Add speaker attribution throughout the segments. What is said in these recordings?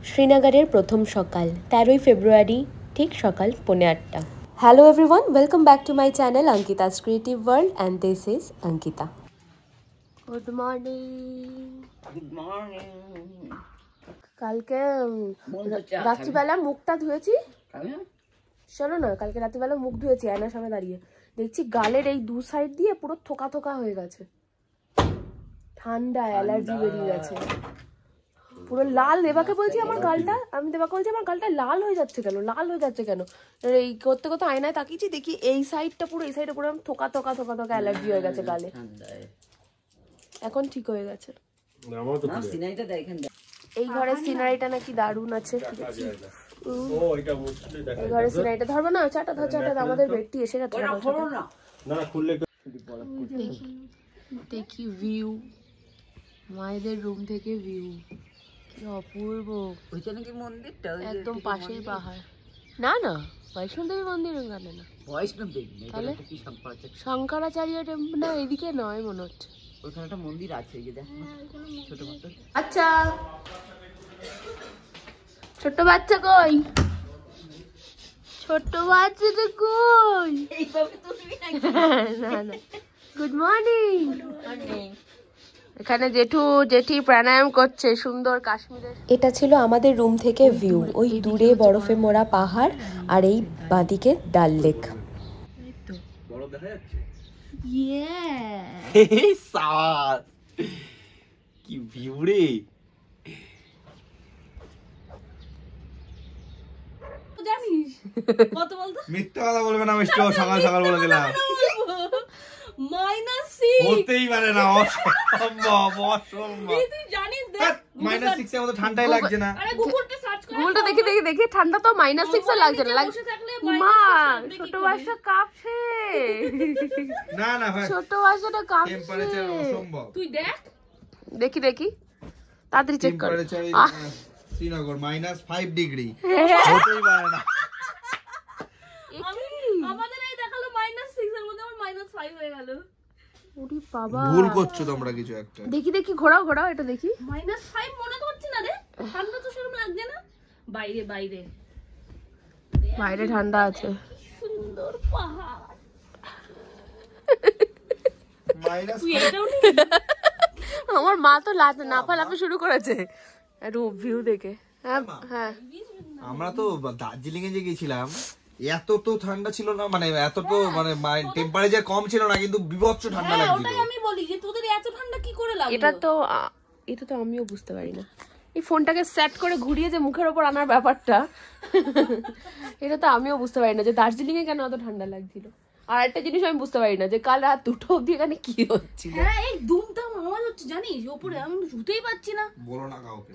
Speaker 1: শ্রীনগরের প্রথম সকাল 13ই ফেব্রুয়ারি ঠিক সকাল 8:30। Hello everyone, welcome back to my channel Ankita's creative world and this is Ankita. Good morning.
Speaker 2: Good morning.
Speaker 1: কালকে রাত্রিবেলা মুখটা ধুয়েছি, শোনো না, কালকে রাত্রিবেলা মুখ ধুয়েছি আয়নার সামনে দাঁড়িয়ে, দেখছি গালের এই দু সাইড দিয়ে পুরো থোকা থোকা হয়ে গেছে, ঠান্ডা অ্যালার্জি বেরিয়ে গেছে, পুরো লাল। দেবাকে বলছি আমার গালটা, আমি দেবাকে বলছি আমার গালটা লাল হয়ে যাচ্ছে কেন, লাল হয়ে যাচ্ছে কেন। এই করতে করতে আয়নায় তাকিয়েছি, দেখি এই সাইডটা পুরো, এই সাইডটা পুরো থোকা থোকা থোকা থোকা অ্যালার্জি হয়ে গেছে গালে। এখন ঠিক হয়ে গেছে। এই ঘরের সিনারিটা নাকি দারুণ আছে। এই ঘরের সিনারিটা ধরবো না, চাটা ধর, চাটা আমাদের বেডটি এসে গেছে। দেখি ভিউ, মায়েদের রুম থেকে ভিউ, কি অপূর্ব।
Speaker 2: ওইখানে কি মন্দিরটা
Speaker 1: একদম পাশেই পাহাড়। না না, বৈষ্ণব দেবী মন্দির ওখানে না,
Speaker 2: বৈষ্ণব দেবী
Speaker 1: তাহলে শঙ্করাচার্য টেম্পল না, এদিকে নয় মনে হচ্ছে।
Speaker 2: ওখানে একটা মন্দির আছে, এই যে দেখো ছোট মতো।
Speaker 1: আচ্ছা, ছোট বাচ্চা কই? ছোট বাচ্চাটা কই?
Speaker 2: এইভাবে তুলবি না।
Speaker 1: না না, গুড মর্নিং। এখানে জেঠু জেঠি প্রাণায়াম করছে সুন্দর কাশ্মীরের। এটা ছিল আমাদের রুম থেকে ভিউ, ওই দূরে বরফে মোড়া পাহাড় আর এই বাঁদিকে ডাল লেক।
Speaker 3: বরফ দেখা যাচ্ছে? কি ভিউ রে।
Speaker 2: জানিস কত বলতো?
Speaker 3: মিথ্যা কথা বলবে না মিষ্টি, সকাল সকাল বলে দিলাম।
Speaker 2: -6
Speaker 3: হতেই পারে না, অসম্ভব অসম্ভব।
Speaker 2: তুই জানিস
Speaker 3: -6 এর মতো ঠান্ডাই লাগছে না।
Speaker 2: আরে গুগলটা সার্চ করে,
Speaker 1: গুগলটা দেখি ঠান্ডা তো -6 এ লাগছে না, লাগছে। মা ছোট বাচ্চা কাঁপছে।
Speaker 3: না না ভাই,
Speaker 1: ছোট বাচ্চাটা কাঁপছে।
Speaker 3: টেম্পারেচার অসম্ভব।
Speaker 2: তুই দেখ,
Speaker 1: দেখি তাড়াতাড়ি চেক কর।
Speaker 3: শ্রীনগর -5 ডিগ্রি, হতেই পারে না।
Speaker 2: আমাদের এই দেখালো -6 এর মধ্যে আমার -5 হয়ে গেল।
Speaker 1: ওরে বাবা,
Speaker 3: ভুল করছো তোমরা কিছু একটা।
Speaker 1: দেখি ঘোরাও এটা দেখি।
Speaker 2: -5 মনে তো হচ্ছে না রে, ঠান্ডা তো সেরকম লাগছে না। বাইরে
Speaker 1: বাইরে ঠান্ডা আছে।
Speaker 2: সুন্দর পাহাড়।
Speaker 1: আমার মা তো লাফালাফি শুরু করেছে ভিউ দেখে। হ্যাঁ,
Speaker 3: আমরা তো দার্জিলিং এ যে গেছিলাম, এত তো ঠান্ডা ছিল না, মানে এত তো মানে টেম্পারেচার কম ছিল না, কিন্তু বিভৎস ঠান্ডা লাগছিল।
Speaker 2: ওটাই আমি বলি যে তোদের এত ঠান্ডা কি করে লাগলো।
Speaker 1: এটা তো আমিও বুঝতে পারি না, এই ফোনটাকে সেট করে ঘুরিয়ে যে মুখের ওপর আনার ব্যাপারটা, এটা তো আমিও বুঝতে পারি না যে দার্জিলিং এ কেন এত ঠান্ডা লাগছিল। আর একটা জিনিস আমি বুঝতে পারি না যে কাল রাত 2টো অবধি এখানে কি হচ্ছিল।
Speaker 2: হ্যাঁ, এই দুমদাম আওয়াজ হচ্ছে জানিস উপরে, আমি শুতেই পাচ্ছি না।
Speaker 3: বলো না কাউকে।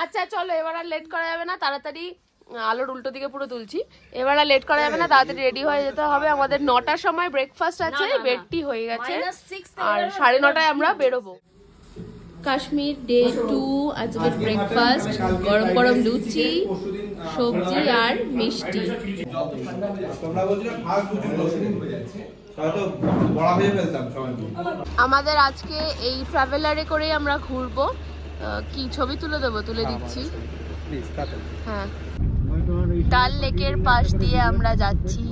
Speaker 1: আচ্ছা চলো, এবার আর লেট করা যাবে না, তাড়াতাড়ি আলোর উল্টো দিকে পুরো তুলছি। এবার আর লেট করা যাবে না, তাড়াতাড়ি রেডি হয়ে যেতে হবে। আমাদের 9টার সময় ব্রেকফাস্ট আছে, বেডটি হয়ে গেছে, আর 9:30টায় আমরা বেরোবো। কাশ্মীর ডে 2, আজকের ব্রেকফাস্ট গরম গরম লুচি, সবজি আর মিষ্টি। আমাদের আজকে এই ট্রাভেলারে করেই আমরা ঘুরবো। কি ছবি তুলে দিচ্ছি। হ্যাঁ, ডাল লেকের পাশ দিয়ে আমরা যাচ্ছি,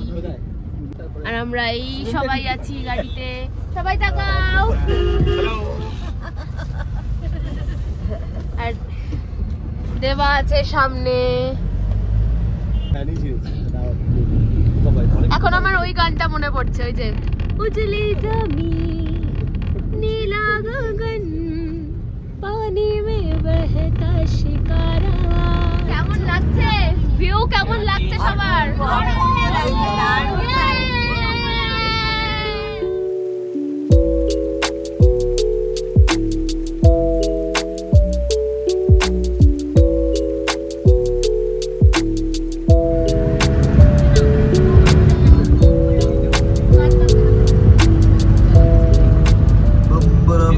Speaker 1: আর আমরা এই সবাই আছি গাড়িতে। সবাই তাকাও। আর দেবা আছে সামনে। এখন আমার ওই গানটা মনে পড়ছে, ওই যে উজলি জমিন নীলা গগন পানি মে বহতা শিকারা। কেমন লাগছে ভিউ, কেমন লাগছে সবার?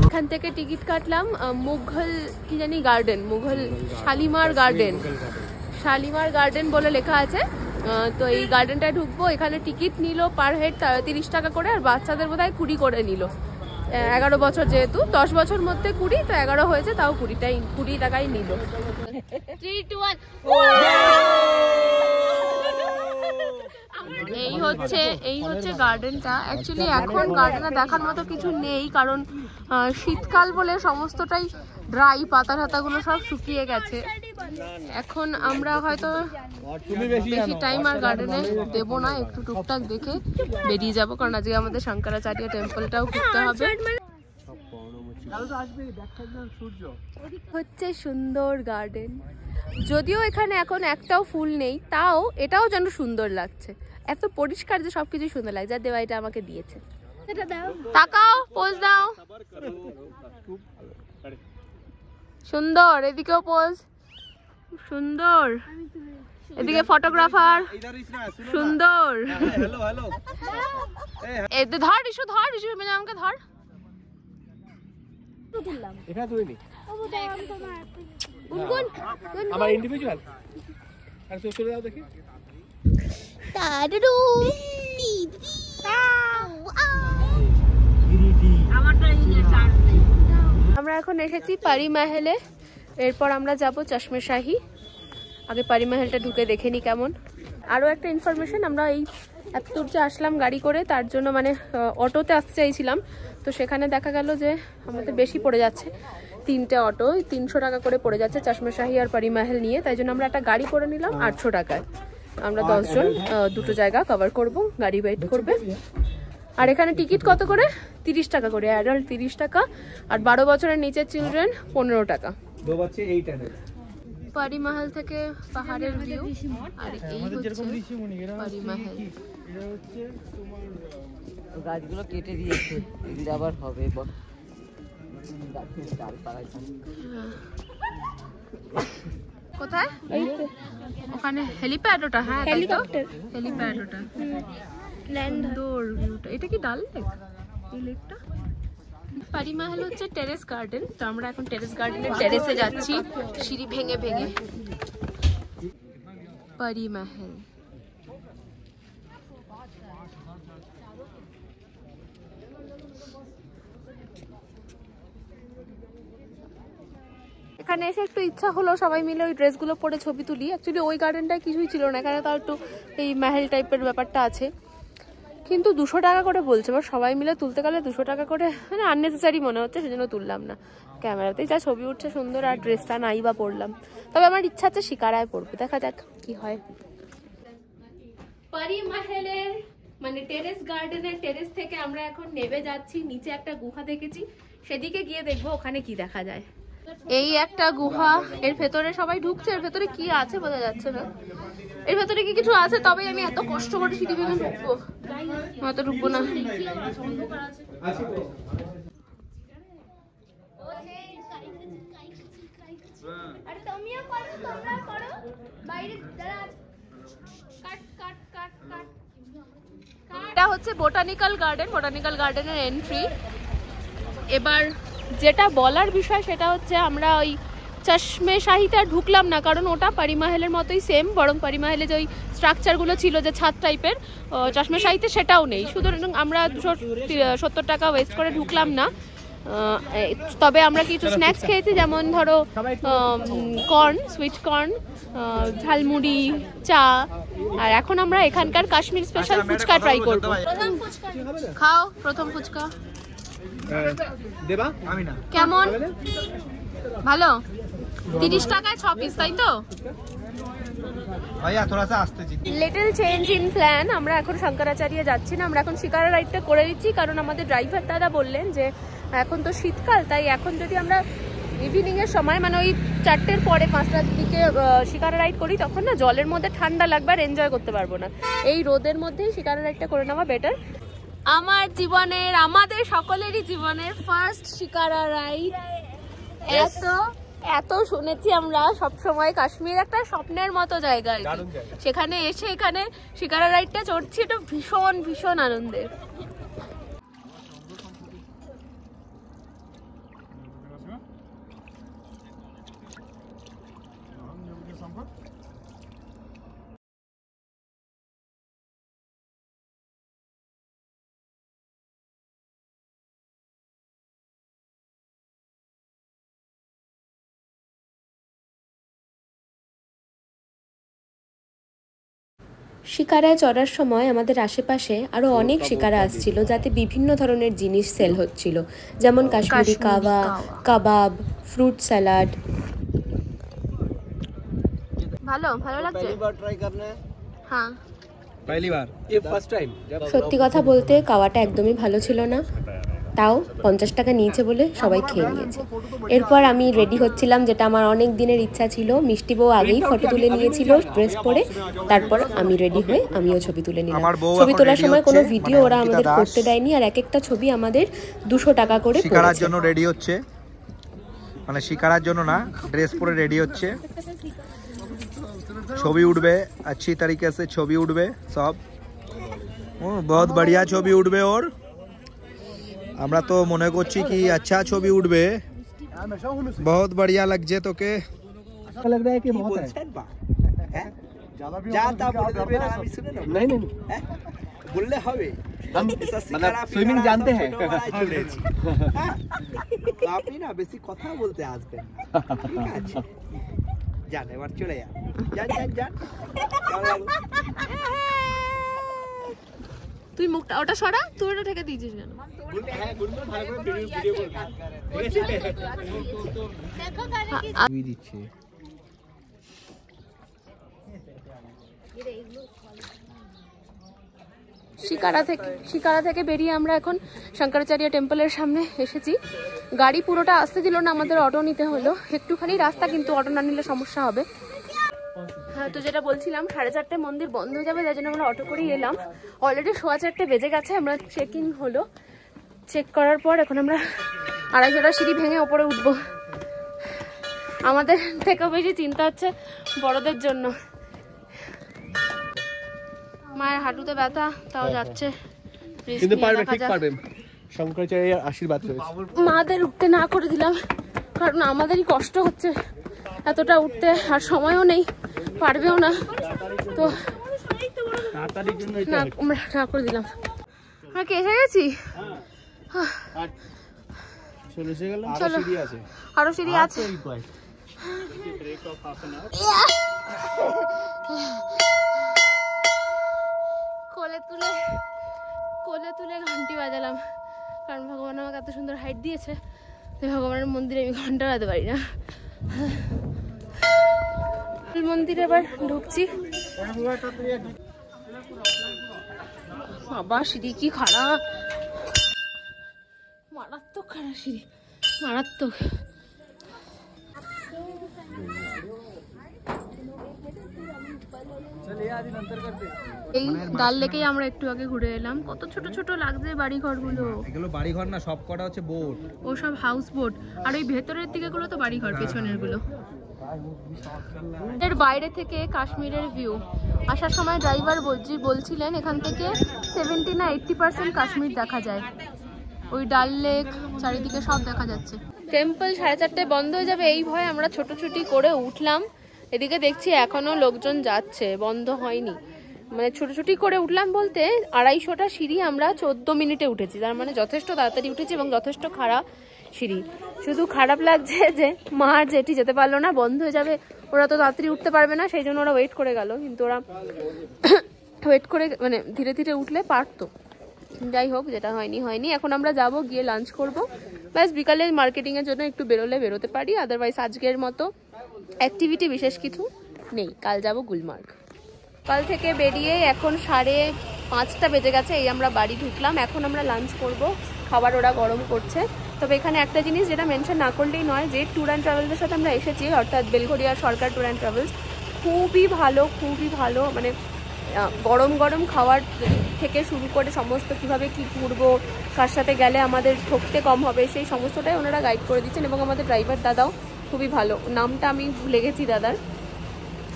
Speaker 1: এখান থেকে টিকিট কাটলাম মুঘল কি জানি গার্ডেন, মুঘল শালিমার গার্ডেন বলে লেখা আছে। তো এই গার্ডেনটায় ঢুকবো। এখানে টিকিট নিল পার হেড 30 টাকা করে, আর বাচ্চাদের বোধহয় 20 করে নিল। 11 বছর, যেহেতু 10 বছর মধ্যে 20, তো 11 হয়েছে, তাও 20 টাকাই নিল।
Speaker 2: 3 2 1
Speaker 1: এই হচ্ছে গার্ডেনটা। অ্যাকচুয়ালি এখন গার্ডেনে দেখার মতো কিছু নেই, কারণ শীতকাল বলে সমস্তটাই ড্রাই, পাতা টাতাগুলো সব শুকিয়ে গেছে। এখন আমরা হয়তো বেশি টাইম আর গার্ডেনে দেবো না, একটু টুকটাক দেখে বেরিয়ে যাবো, কারণ আজকে আমাদের শঙ্করাচার্য টেম্পলটাও ঘুরতে হবে। হচ্ছে সুন্দর গার্ডেন, যদিও এখানে এখন একটাও ফুল নেই, তাও এটাও যেন সুন্দর লাগছে, এত পরিষ্কার যে সবকিছু সুন্দর লাগছে। আর দেওয়া এটা আমাকে দিয়েছে। তাকাও, পোজ দাও, সুন্দর, এদিকেও পোজ, সুন্দর, এদিকে ফটোগ্রাফার, সুন্দর। ধর ইস্যু, ধর ইস্যু, আমাকে ধর।
Speaker 4: আমার ইন্ডিভিজুয়াল আর তো চলে যাও দেখি।
Speaker 1: আমরা এখন এসেছি পারি মহলে, এরপর আমরা যাব চশমে শাহী। আগে পারি মহলটা ঢুকে দেখে নি কেমন। আরও একটা ইনফরমেশন, আমরা এই এত দূর যে আসলাম গাড়ি করে, তার জন্য মানে অটোতে আসতে চাইছিলাম, তো সেখানে দেখা গেল যে আমাদের বেশি পড়ে যাচ্ছে, 3টে অটো 300 টাকা করে পড়ে যাচ্ছে চশমে শাহী আর পারি মহল নিয়ে। তাই জন্য আমরা একটা গাড়ি করে নিলাম 800 টাকায়। আমরা 10 জন 2টো জায়গা কভার করব, গাড়ি ওয়েট করবে। আর এখানে টিকিট কত করে? 30 টাকা করে, অ্যাডাল্ট 30 টাকা, আর 12 বছরের নিচের চিলড্রেন 15 টাকা। পারি মহল থেকে পাহাড়ের ভিউ, আর এই হচ্ছে পারি মহল।
Speaker 5: গাছগুলো কেটে দিয়েছে, এগুলো আবার হবে।
Speaker 1: কোথায়? ওখানে হেলিপ্যাড, ওটা হ্যাঁ হেলিকপ্টার, হেলিপ্যাড ওটা। সুন্দর ভিউটা। এটা কি ডাল লেক? এই লেকটা পারি মহল হচ্ছে টেরেস গার্ডেন, তো আমরা এখন টেরেস গার্ডেনের টেরেসে যাচ্ছি সিঁড়ি ভেঙে ভেঙে। পারি মহল এখানে এসে একটু ইচ্ছা হলো সবাই মিলে ওই ড্রেসগুলো পরে ছবি তুলি। অ্যাকচুয়ালি ওই গার্ডেনটায় কিছুই ছিল না, এখানে তাও একটু এই মহল টাইপের ব্যাপারটা আছে, কিন্তু 200 টাকা করে বলছে। এবার সবাই মিলে তুলতে গেলে 200 টাকা করে মানে আননেসেসারি মনে হচ্ছে, সেজন্য তুললাম না। ক্যামেরাতেই যা ছবি উঠছে সুন্দর, আর ড্রেসটা নাই বা পরলাম। তবে আমার ইচ্ছা আছে শিকারায় পরবে, দেখা যাক কি হয়। পারি মহলের মানে টেরেস গার্ডেনের টেরেস থেকে আমরা এখন নেমে যাচ্ছি নিচে। একটা গুহা দেখেছি, সেদিকে গিয়ে দেখবো ওখানে কি দেখা যায়। এই একটা গুহা, এর ভেতরে সবাই ঢুকছে। এর ভেতরে কি আছে বোঝা যাচ্ছে না, এর ভেতরে কি কিছু আছে, তবে আমি এত কষ্ট করে সিঁড়ি ভেঙে ঢুকবো, হয়তো ঢুকবো না। এটা হচ্ছে বোটানিক্যাল গার্ডেন, বোটানিক্যাল গার্ডেনের এন্ট্রি। এবার যেটা বলার বিষয় সেটা হচ্ছে আমরা ওই চশমে শাহীতে ঢুকলাম না, কারণ ওটা পারি মহলের মতোই সেম, বরং পারি মহলে যে ওই স্ট্রাকচারগুলো ছিল যে ছাদ টাইপের, চশমে শাহীতে সেটাও নেই। সুতরাং আমরা 270 টাকা ওয়েস্ট করে ঢুকলাম না। তবে আমরা কিছু স্ন্যাক্স খেয়েছি, যেমন ধরো কর্ন, সুইট কর্ন, ঝালমুড়ি, চা, আর এখন আমরা এখানকার কাশ্মীর স্পেশাল ফুচকা ট্রাই করবো। খাও প্রথম ফুচকা। কেমন? ভালো? 30 টাকায় 6 পিস, তাই তো? Little change in plan. আমরা এখন শঙ্করাচার্য যাচ্ছি না, আমরা এখন শিকারা রাইডটা করে দিচ্ছি, কারণ আমাদের ড্রাইভার দাদা বললেন যে এখন তো শীতকাল, তাই এখন যদি আমরা ইভিনিং এর সময় মানে ওই 4টের পরে 5টার দিকে শিকারা রাইড করি, তখন না জলের মধ্যে ঠান্ডা লাগবে আর এনজয় করতে পারবো না। এই রোদের মধ্যেই শিকারা রাইডটা করে নেওয়া বেটার। আমার জীবনের, আমাদের সকলেরই জীবনের ফার্স্ট শিকারা রাইড। এত শুনেছি আমরা সব সময়, কাশ্মীর একটা স্বপ্নের মতো জায়গা, সেখানে এসে এখানে শিকারা রাইডটা চড়ছি, এটা ভীষণ ভীষণ আনন্দের। শিকারায় চড়ার সময় আমাদের আশেপাশে আরো অনেক শিকারা আসছিল, যাতে বিভিন্ন ধরনের জিনিস সেল হচ্ছিল, যেমন কাশ্মীরি কাওয়া, কাবাব, ফ্রুট স্যালাড। ভালো ভালো লাগছে। হ্যাঁ,
Speaker 4: पहली बार ये फर्स्ट टाइम
Speaker 1: সত্যি কথা বলতে কাওয়াটা একদমই ভালো ছিল না, তাও 50 টাকা নিয়েছে বলে সবাই খেয়ে নিয়েছে। এরপর আমি রেডি হচ্ছিলাম, যেটা আমার অনেক দিনের ইচ্ছা ছিল। মিষ্টি বউ আগেই ফটো তুলে নিয়েছিল ড্রেস পরে, তারপর আমি রেডি হয়ে আমিও ছবি তুলে নিলাম। ছবি তোলার সময় কোনো ভিডিও ওরা আমাদের করতে দেয়নি, আর এক একটা ছবি আমাদের 200 টাকা করে
Speaker 3: শিকারার জন্য রেডি হচ্ছে, মানে শিকারার জন্য না, ড্রেস পরে রেডি হচ্ছে। ছবি উঠবে अच्छी तरीके से, ছবি উঠবে সব, बहुत बढ़िया ছবি উঠবে। ওর আমরা তো মনে করছি কি আচ্ছা ছবি উঠবে, बहुत बढ़िया লাগছে তোকে।
Speaker 4: लग रहा है कि बहुत है
Speaker 3: যাতা বলে দেবে না, আমি শুনে নেব।
Speaker 4: नहीं नहीं
Speaker 3: বললে হবে,
Speaker 4: हम मतलब स्विमिंग जानते हैं
Speaker 3: আপনি না বেশি কথা বলতে আসবেন না, ঠিক আছে? যান এবার চলে যান, যান যান যান।
Speaker 1: তুই মুখটা ওটা সরা, তুই ওটা ঢেকে দিয়েছিস কেন?
Speaker 3: দিচ্ছে
Speaker 1: শিকারা থেকে বেরিয়ে আমরা এখন শঙ্করাচার্য টেম্পলের সামনে এসেছি। গাড়ি পুরোটা আসতে দিল না, আমাদের অটো নিতে হলো। একটুখানি রাস্তা, কিন্তু অটো না নিলে সমস্যা হবে। হ্যাঁ, তো যেটা বলছিলাম, 4:30 মন্দির বন্ধ হয়ে যাবে, যার জন্য আমরা অটো করেই এলাম। অলরেডি 4:15 বেজে গেছে। আমরা চেক ইন হলো, চেক করার পর এখন আমরা 250টা সিঁড়ি ভেঙে ওপরে উঠবো। আমাদের থেকেও বেশি চিন্তা হচ্ছে বড়দের জন্য। মায়ের হাঁটুতে ব্যথা, তাও যাচ্ছে।
Speaker 4: কিন্তু পারবে, ঠিক পারবে, শঙ্করাচার্যের আশীর্বাদ রয়েছে।
Speaker 1: মাদের উঠতে না করে দিলাম, কারণ আমাদেরই কষ্ট হচ্ছে এতটা উঠতে, আর সময়ও নেই, পারবেও না, তো না করে দিলাম। আমরা কি এসে গেছি? চলো, আরো সিঁড়ি আছে। কোলে তুলে ঘন্টি বাজালাম, কারণ ভগবান আমাকে এত সুন্দর হাইট দিয়েছে, ভগবানের মন্দিরে আমি ঘন্টা বাজাতে পারি না। মন্দিরে এবার ঢুকছি। বাবা, সিঁড়ি কি খারাপ, মারাত্মক খারাপ সিঁড়ি, মারাত্মক। এই ডাল লেকেই আমরা একটু আগে ঘুরে এলাম। কত ছোট ছোট লাগছে বাড়ি ঘরগুলো।
Speaker 3: এগুলো বাড়ি ঘর না, সব কটা হচ্ছে বোট,
Speaker 1: ও সব হাউস বোট, আর ওই ভেতরের দিকে গুলো তো বাড়ি ঘর, পেছনের গুলো। এর বাইরে থেকে কাশ্মীরের ভিউ। আসার সময় ড্রাইভার বলছিলেন এখান থেকে 70 না 80% কাশ্মীর দেখা যায়। ওই ডাল লেক চারিদিকে সব দেখা যাচ্ছে। টেম্পল 4:30 বন্ধ হয়ে যাবে, এই ভয়ে আমরা ছোটাছুটি করে উঠলাম। এদিকে দেখছি এখনো লোকজন যাচ্ছে, বন্ধ হয়নি। মানে ছোটাছুটি করে উঠলাম বলতে 250টা সিঁড়ি আমরা 14 মিনিটে উঠেছি, তার মানে যথেষ্ট তাড়াতাড়ি উঠেছি এবং যথেষ্ট খারাপ সিঁড়ি। শুধু খারাপ লাগছে যে মা আর জেঠি যেতে পারলো না, বন্ধ হয়ে যাবে, ওরা তো তাড়াতাড়ি উঠতে পারবে না, সেই জন্য ওরা ওয়েট করে গেল। কিন্তু ওরা ওয়েট করে মানে ধীরে ধীরে উঠলে পারতো। যাই হোক, যেটা হয়নি। এখন আমরা যাব, গিয়ে লাঞ্চ করব, ব্যাস। বিকালে মার্কেটিংয়ের জন্য একটু বেরোতে পারি, আদারওয়াইজ আজকের মতো অ্যাক্টিভিটি বিশেষ কিছু নেই। কাল যাব গুলমার্গ। কাল থেকে বেরিয়ে এখন 5:30 বেজে গেছে, এই আমরা বাড়ি ঢুকলাম। এখন আমরা লাঞ্চ করব, খাবার ওরা গরম করছে। তবে এখানে একটা জিনিস যেটা মেনশন না করলেই নয়, যে ট্যুর অ্যান্ড ট্রাভেলসের সাথে আমরা এসেছি, অর্থাৎ বেলঘরিয়ার সরকার ট্যুর অ্যান্ড ট্রাভেলস, খুবই ভালো। মানে গরম গরম খাওয়ার থেকে শুরু করে সমস্ত কিভাবে কি ঘুরবো, কার সাথে গেলে আমাদের ঠকতে কম হবে, সেই সমস্তটাই ওনারা গাইড করে দিচ্ছেন। এবং আমাদের ড্রাইভার দাদাও খুবই ভালো, নামটা আমি ভুলে গেছি দাদার,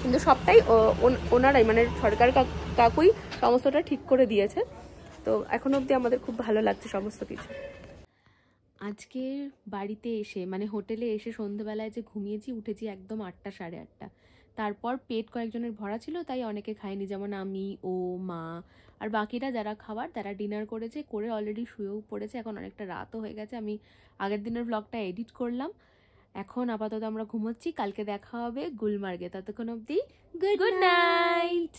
Speaker 1: কিন্তু সবটাই ওনারাই, মানে সরকার কাকুই সমস্তটা ঠিক করে দিয়েছে। তো এখনো অবধি আমাদের খুব ভালো লাগছে সমস্ত কিছু। আজকে বাড়িতে এসে, মানে হোটেলে এসে সন্ধ্যেবেলায় যে ঘুমিয়েছি, উঠেছি একদম 8টা 8:30। তারপর পেট কয়েকজনের ভরা ছিল, তাই অনেকে খায়নি, যেমন আমি, ও, মা, আর বাকিরা যারা খাবার তারা ডিনার করেছে, করে অলরেডি শুয়েও পড়েছে। এখন অনেকটা রাতও হয়ে গেছে, আমি আগের দিনের ব্লগটা এডিট করলাম। এখন আপাতত আমরা ঘুমোচ্ছি, কালকে দেখা হবে গুলমার্গে। ততক্ষণ অবধি গুড নাইট।